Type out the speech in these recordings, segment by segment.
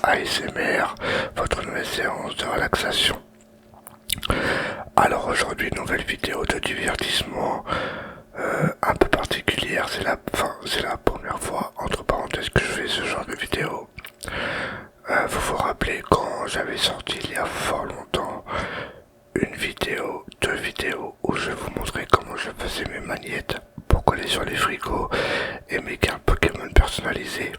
ASMR, votre nouvelle séance de relaxation. Alors aujourd'hui, nouvelle vidéo de divertissement un peu particulière, c'est la première fois, entre parenthèses, que je fais ce genre de vidéo. Vous vous rappelez quand j'avais sorti il y a fort longtemps deux vidéos où je vous montrais comment je faisais mes magnettes pour coller sur les frigos et mes cartes Pokémon personnalisées.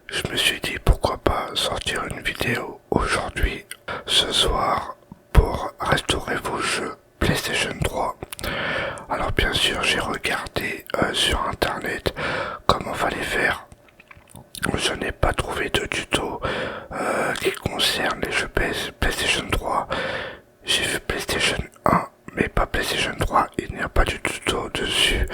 Je me suis dit pourquoi pas sortir une vidéo aujourd'hui, ce soir, pour restaurer vos jeux PlayStation 3. Alors bien sûr j'ai regardé sur internet comment fallait faire. Je n'ai pas trouvé de tuto qui concerne les jeux PlayStation 3. J'ai vu PlayStation 1 mais pas PlayStation 3, il n'y a pas de tuto dessus.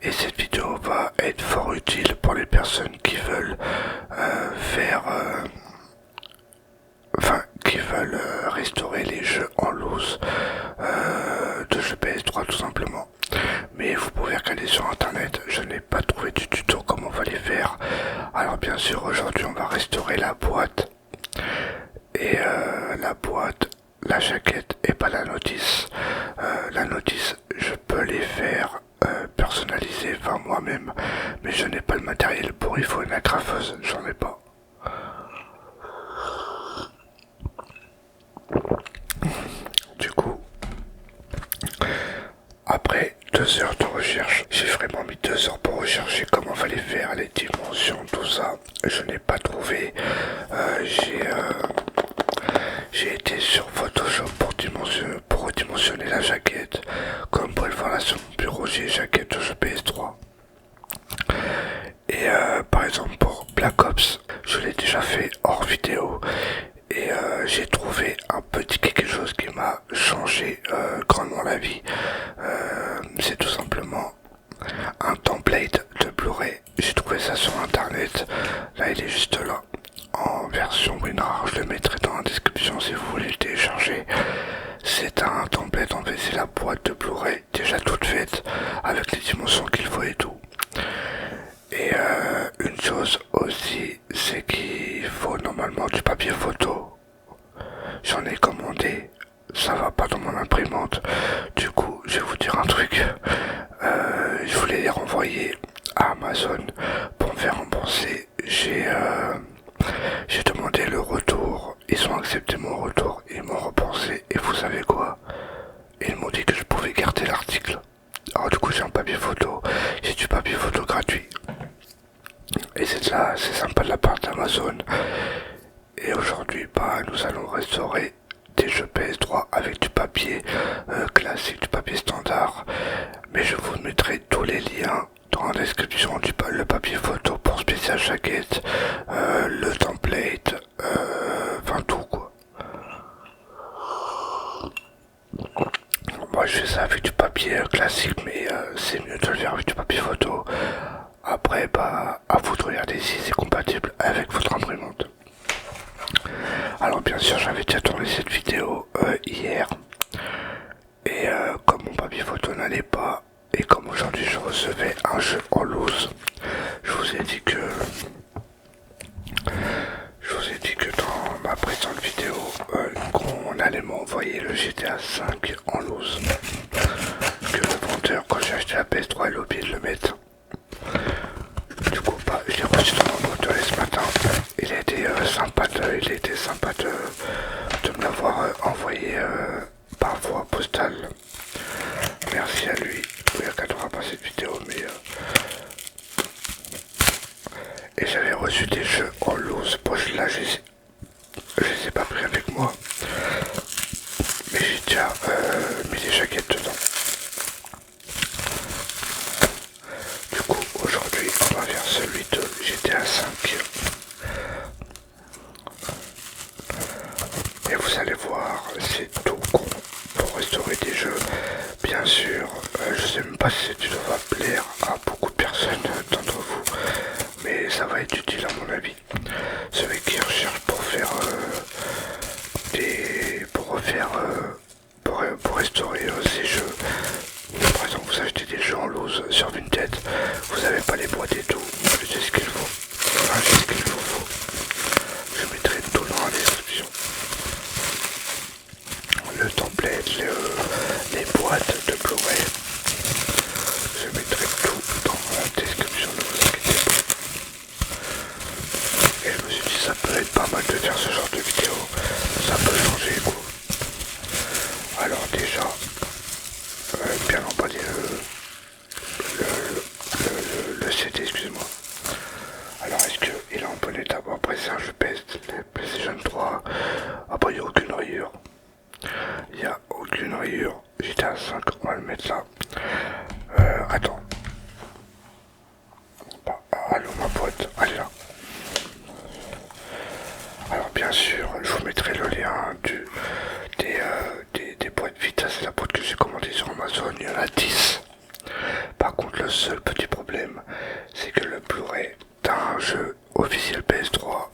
Et cette vidéo va être fort utile pour les personnes qui veulent restaurer les jeux en loose de jeux PS3 tout simplement. Mais vous pouvez regarder sur internet, je n'ai pas trouvé du tuto comment on va les faire. Alors bien sûr aujourd'hui on va restaurer la boîte. Et la jaquette et pas la notice. La notice je peux les faire personnaliser moi-même, mais je n'ai pas le matériel pour, il faut une agrafeuse, j'en ai pas. Du coup, après 2 heures de recherche, j'ai vraiment mis 2 heures pour rechercher comment fallait faire les dimensions, tout ça. Je n'ai pas trouvé. J'ai été sur Photoshop pour redimensionner la jaquette. Comme vous pouvez le voir là sur mon bureau, j'ai une jaquette de jeu PS3. Et par exemple pour Black Ops, je l'ai déjà fait hors vidéo. Et j'ai trouvé un petit quelque chose qui m'a changé grandement la vie. C'est tout simplement un template de Blu-ray. J'ai trouvé ça sur internet. Là il est juste là en version WinRAR. Je le mettrai dans la description si vous voulez le télécharger. C'est un template, en fait c'est la boîte de Blu-ray déjà toute faite avec les dimensions qu'il faut et tout. Et une chose aussi, c'est qu'il faut normalement du papier photo. J'en ai commandé, ça va pas dans mon imprimante. Du coup, je vais vous dire un truc. Je voulais les renvoyer à Amazon pour me faire rembourser. J'ai demandé le retour. Ils ont accepté mon retour. Ils m'ont remboursé. Et vous savez quoi? Ils m'ont dit que je pouvais garder l'article. Alors du coup, j'ai un papier photo. J'ai du papier photo gratuit. Et c'est sympa de la part d'Amazon. Et aujourd'hui, nous allons restaurer des jeux PS3 avec du papier classique, du papier standard. Mais je vous mettrai tous les liens dans la description le papier photo pour spécial jaquette, le template, tout quoi. Moi je fais ça avec du papier classique, mais c'est mieux de le faire avec du papier photo. Après, à vous de regarder si c'est compatible avec votre imprimante. Alors bien sûr, j'avais déjà tourné cette vidéo hier. Et comme mon papier photo n'allait pas, et comme aujourd'hui je recevais un jeu en loose, je vous ai dit que dans ma précédente vidéo, qu'on allait m'envoyer le GTA 5 en loose. Que le vendeur, quand j'ai acheté la PS3, il a oublié de le mettre. Du coup, je l'ai reçu dans mon moteur ce matin. Il était sympa de me l'avoir envoyé par voie postale. Merci à lui. Il regardera pas cette vidéo, mais et j'avais reçu des jeux en loose. Bon, là, je les ai pas pris avec moi, mais j'ai déjà mis des jaquettes dedans. Du coup, aujourd'hui, on va faire celui de GTA 5. Et vous allez voir, c'est tout con pour restaurer des jeux. Bien sûr, je sais même pas si cette vidéo va plaire à beaucoup de personnes d'entre vous, mais ça va être utile à mon avis. Ceux qui recherchent pour restaurer ces jeux. Par exemple, vous achetez des jeux en loose sur Vinted, vous n'avez pas les boîtes et tout, je sais ce qu'il faut. Enfin, je sais ce qu'il vous faut. Je vais pas mal de faire ce genre de vidéo. Ça peut changer quoi. Alors déjà, bien emballer le CD, excusez-moi. Alors est-ce qu'il est en bon état? Bon, après c'est un jeu PlayStation 3. Après il n'y a aucune rayure. Il n'y a aucune rayure. J'étais à 5, on va le mettre là. Attends. Bah, allô ma pote, elle est là. Alors bien sûr, je vous mettrai le lien des boîtes Vita, c'est la boîte que j'ai commandée sur Amazon, il y en a 10. Par contre le seul petit problème, c'est que le Blu-ray d'un jeu officiel PS3,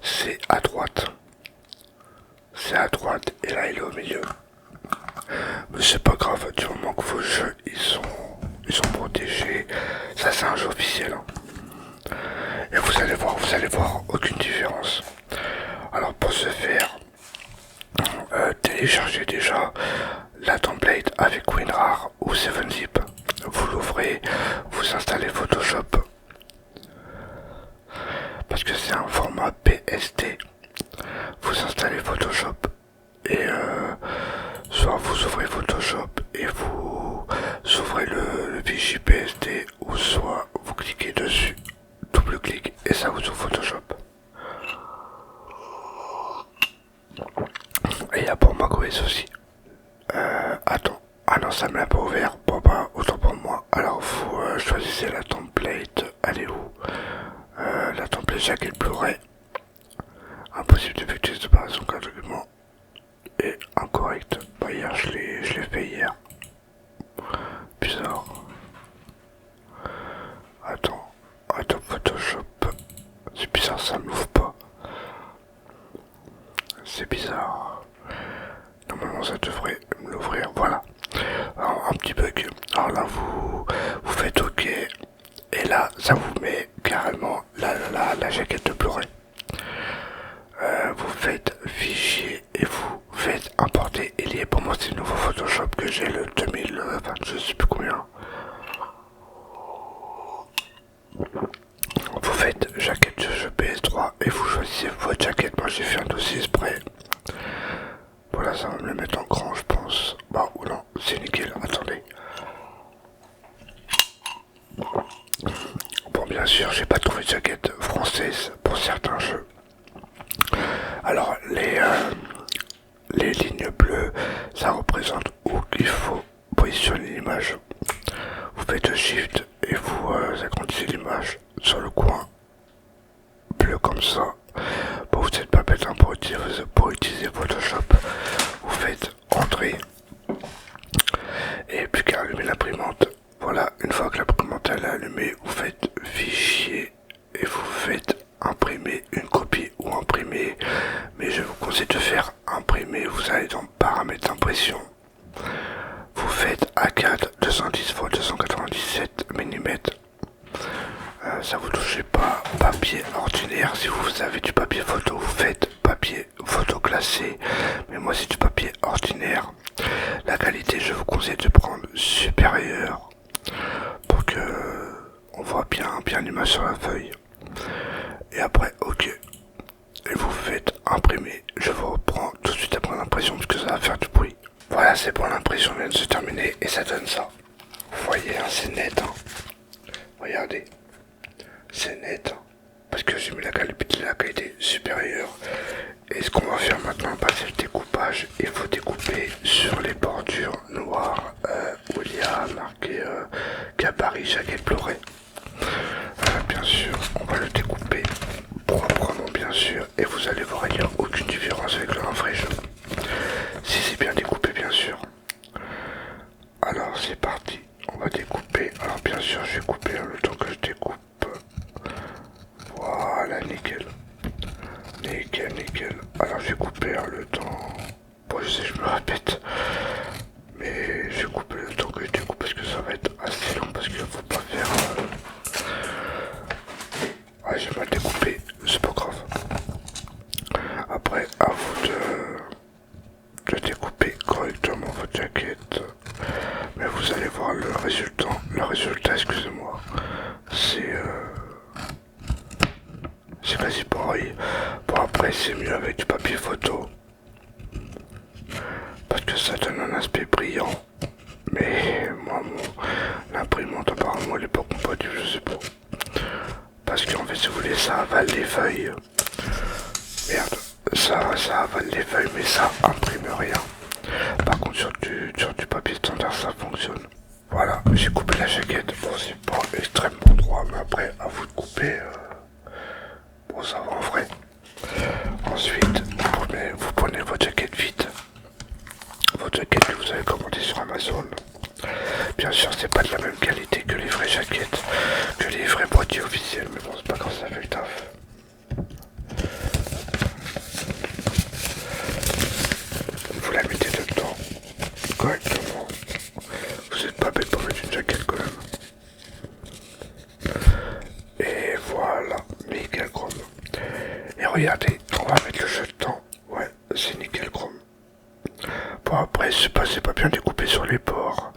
c'est à droite. C'est à droite et là il est au milieu. Mais c'est pas grave, du moment que vos jeux ils sont protégés, ça c'est un jeu officiel. Hein. Et vous allez voir aucune différence. Alors pour ce faire, téléchargez déjà la template avec WinRAR ou 7-Zip. Vous l'ouvrez, vous installez Photoshop. Parce que c'est un format PSD. Vous installez Photoshop et soit vous ouvrez Photoshop et vous ouvrez le fichier PSD ou soit vous cliquez dessus, double clic et ça vous ouvre Photoshop. Et il y a pour macOS aussi. Attends, ah non ça me l'a pas ouvert, bon bah autant pour moi. Alors vous choisissez la template, elle est où? La template jacket Blu-ray. Impossible d'effectuer cette opération qu'un document est incorrect. Bah hier je l'ai fait hier. Bizarre. Attends Photoshop. C'est bizarre, ça me l'ouvre pas. C'est bizarre. Normalement ça devrait me l'ouvrir, voilà. Alors, un petit bug. Alors là vous faites OK. Et là ça vous met carrément la jaquette de Blu-ray. Vous faites fichier et vous faites importer et lier. Pour moi c'est le nouveau Photoshop que j'ai, le 2020, je sais plus combien. Vous faites jaquette de jeu PS3 et vous choisissez votre jaquette. Moi j'ai fait un dossier spray. Voilà, ça va me le mettre en grand je pense. Bah ou non, c'est nickel, attendez. Bon bien sûr j'ai pas trouvé de jaquette française pour certains jeux. Alors les lignes bleues ça représente où il faut positionner l'image. Vous faites Shift et vous agrandissez l'image sur le coin bleu comme ça. Bon, vous n'êtes pas bête hein, pour utiliser Photoshop. Vous faites Entrée et plus qu'à allumer l'imprimante. Voilà, une fois que l'imprimante est allumée, vous faites Fichier et vous faites imprimer une copie ou imprimer. Mais je vous conseille de faire imprimer. Vous allez dans paramètres d'impression. Vous faites A4 210 x 297 mm. Ça vous touchez pas papier ordinaire. Si vous avez du papier photo, vous faites papier photo classé. Mais moi c'est du papier ordinaire. La qualité, je vous conseille de prendre supérieure pour que on voit bien l'image sur la feuille. Et après OK. Et vous faites imprimer. Je vous reprends tout de suite après l'impression parce que ça va faire du bruit. Voilà, c'est bon, l'impression vient de se terminer et ça donne ça. Vous voyez, hein, c'est net. Hein. Regardez, c'est net. Hein, parce que j'ai mis la qualité supérieure. Et ce qu'on va faire maintenant, bah, c'est le découpage. Il faut découper sur les bordures noires où il y a marqué gabarit jaquette Blu-ray. Bien sûr, on va le découper proprement, bien sûr. Et vous allez voir, il n'y a aucune différence avec le vrai jeu. Si c'est bien découpé, bien sûr. Alors c'est parti, on va découper. Alors bien sûr je vais couper le temps que je découpe. Voilà, nickel. Nickel. Alors je vais couper le temps. Bon je sais, je me répète. Mais je vais couper le temps que je découpe parce que ça va être assez long parce qu'il ne faut pas faire... Ouais, je vais mal découper, c'est pas grave. Après à vous de découper correctement votre jaquette. Mais vous allez voir le résultat, excusez-moi, c'est quasi pareil. Bon après vrai c'est mieux avec du papier photo. Parce que ça donne un aspect brillant. Mais moi l'imprimante apparemment elle est pas compatible, je sais pas. Parce qu'en fait si vous voulez ça avale les feuilles. Merde, ça avale les feuilles mais ça imprime rien. Par contre sur du papier standard ça fonctionne. Voilà, j'ai coupé la jaquette. Bon c'est pas extrêmement droit mais après à vous de couper. Bon ça va en vrai. Ensuite vous prenez votre jaquette vide. Votre jaquette que vous avez commandée sur Amazon. Bien sûr c'est pas de la même qualité que les vraies jaquettes, que les vrais boîtiers officiels, mais bon c'est pas grave, ça fait le taf. Vous la mettez dedans correctement. Vous êtes pas bête pour mettre une jaquette quand même. Et voilà, nickel chrome. Et regardez, on va mettre le jeu dedans. Ouais, c'est nickel chrome. Bon après c'est pas bien découpé sur les bords.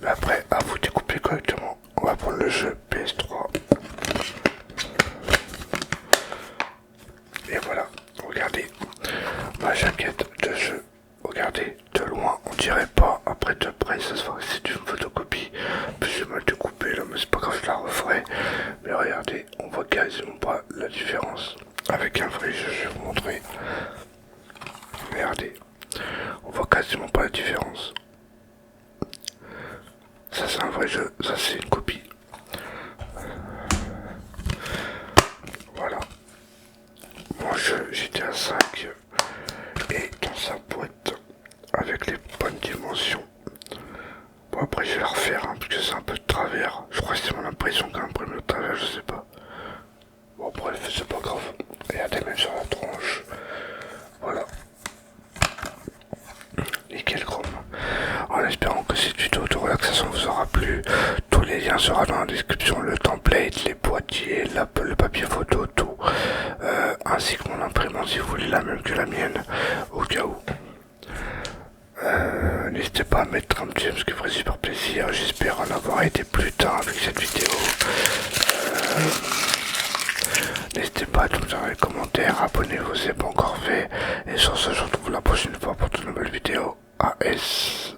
Mais après à vous découper correctement. On va prendre le jeu PS3. Et voilà, regardez ma jaquette de jeu. Regardez, de loin on dirait pas, après de près ça se voit que c'est une photocopie. Plus j'ai mal découpé là, mais c'est pas grave, je la referai. Mais regardez, on voit quasiment pas la différence. Avec un vrai jeu, je vais vous montrer. Regardez, on voit quasiment pas la différence. Ça c'est un vrai jeu, ça c'est une copie. Voilà. Mon jeu GTA 5 est dans sa boîte avec les bonnes dimensions. Bon après je vais la refaire hein, parce que c'est un peu de travers. Je crois que c'est mon impression qu'elle imprime le travers, je sais pas. Bon bref, c'est pas grave. Regardez même sur la tronche. Voilà. Nickel chrome. En espérant que cette vidéo de relaxation vous aura plu. Tous les liens seront dans la description. Le template, les boîtiers, le papier photo, tout. Ainsi que mon imprimante si vous voulez la même que la mienne. Au cas où. N'hésitez pas à mettre un petit j'aime, ce qui ferait super plaisir. J'espère en avoir été plus tard avec cette vidéo. N'hésitez pas à tout me dire dans les commentaires. Abonnez-vous si ce n'est pas encore fait. Et sur ce, je vous retrouve la prochaine fois pour de nouvelles vidéos. ASMR.